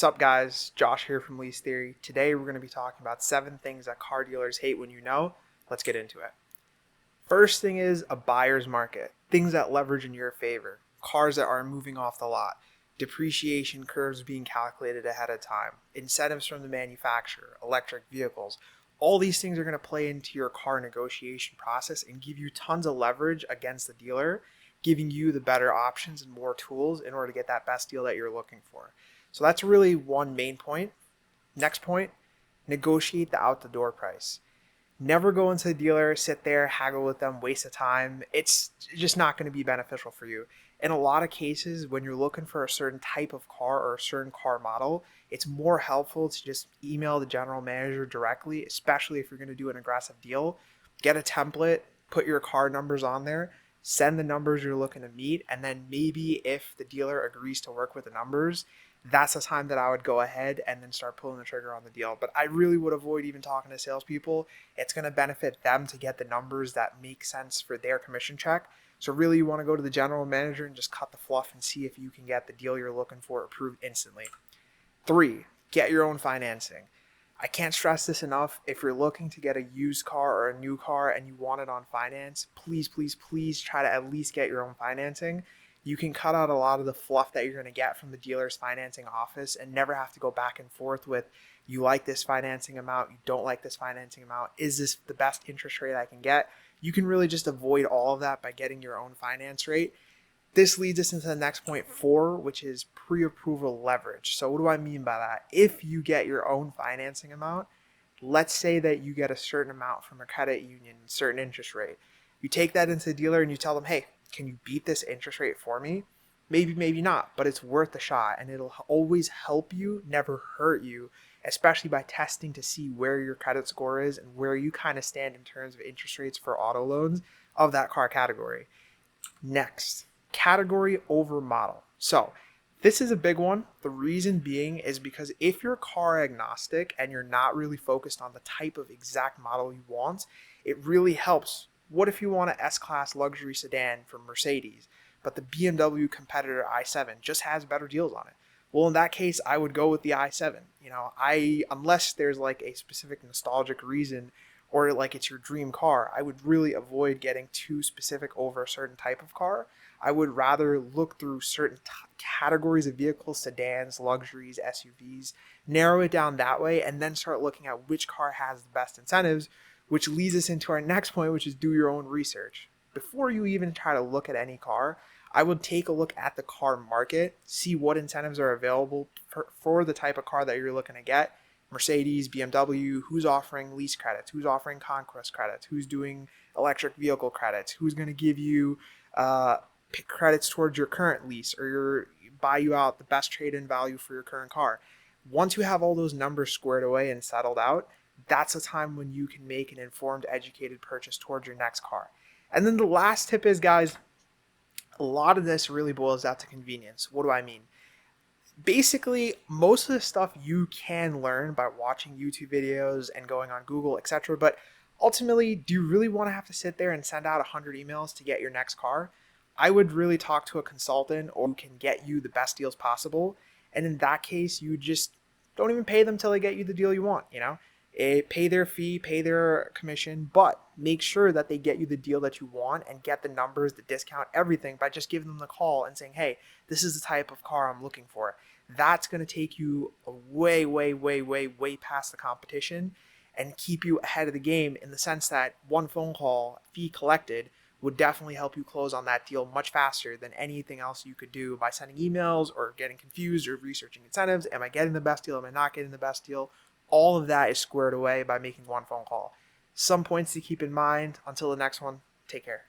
Sup guys, Josh here from Lease Theory. Today we're going to be talking about 7 things that car dealers hate when you know. Let's get into it. First thing is a buyer's market. Things that leverage in your favor. Cars that are moving off the lot. Depreciation curves being calculated ahead of time. Incentives from the manufacturer. Electric vehicles. All these things are going to play into your car negotiation process and give you tons of leverage against the dealer, giving you the better options and more tools in order to get that best deal that you're looking for. So that's really one main point. Next point, negotiate the out the door price. Never go into the dealer, sit there, haggle with them, waste of time. It's just not going to be beneficial for you. In a lot of cases, when you're looking for a certain type of car or a certain car model, it's more helpful to just email the general manager directly, especially if you're going to do an aggressive deal. Get a template, put your car numbers on there, send the numbers you're looking to meet, and then maybe if the dealer agrees to work with the numbers, that's the time that I would go ahead and then start pulling the trigger on the deal. But I really would avoid even talking to salespeople. It's going to benefit them to get the numbers that make sense for their commission check. So really you want to go to the general manager and just cut the fluff and see if you can get the deal you're looking for approved instantly. 3, get your own financing. I can't stress this enough. If you're looking to get a used car or a new car and you want it on finance, please try to at least get your own financing. You can cut out a lot of the fluff that you're going to get from the dealer's financing office and never have to go back and forth with, you like this financing amount, you don't like this financing amount, is this the best interest rate I can get? You can really just avoid all of that by getting your own finance rate. This leads us into the next point 4, which is pre-approval leverage. So what do I mean by that? If you get your own financing amount, let's say that you get a certain amount from a credit union, certain interest rate. You take that into the dealer and you tell them, hey, can you beat this interest rate for me? Maybe not, but it's worth a shot, and it'll always help you, never hurt you, especially by testing to see where your credit score is and where you kind of stand in terms of interest rates for auto loans of that car category. Next, category over model. So this is a big one. The reason being is because if you're car agnostic and you're not really focused on the type of exact model you want, it really helps. What if you want an S-Class luxury sedan from Mercedes, but the BMW competitor i7 just has better deals on it? Well, in that case, I would go with the i7. Unless there's like a specific nostalgic reason or like it's your dream car, I would really avoid getting too specific over a certain type of car. I would rather look through certain categories of vehicles, sedans, luxuries, SUVs, narrow it down that way, and then start looking at which car has the best incentives, which leads us into our next point, which is do your own research. Before you even try to look at any car, I would take a look at the car market, see what incentives are available for the type of car that you're looking to get. Mercedes, BMW, who's offering lease credits, who's offering conquest credits, who's doing electric vehicle credits, who's going to give you credits towards your current lease or buy you out the best trade-in value for your current car. Once you have all those numbers squared away and settled out, that's a time when you can make an informed, educated purchase towards your next car. And then the last tip is, guys, a lot of this really boils down to convenience. What do I mean? Basically, most of the stuff you can learn by watching YouTube videos and going on Google, etc. But ultimately, do you really want to have to sit there and send out 100 emails to get your next car? I would really talk to a consultant who can get you the best deals possible. And in that case, you just don't even pay them till they get you the deal you want, Pay their fee, pay their commission, but make sure that they get you the deal that you want and get the numbers, the discount, everything by just giving them the call and saying, hey, this is the type of car I'm looking for. That's going to take you way past the competition and keep you ahead of the game in the sense that one phone call, fee collected, would definitely help you close on that deal much faster than anything else you could do by sending emails or getting confused or researching incentives. Am I getting the best deal? Am I not getting the best deal? All of that is squared away by making one phone call. Some points to keep in mind. Until the next one, take care.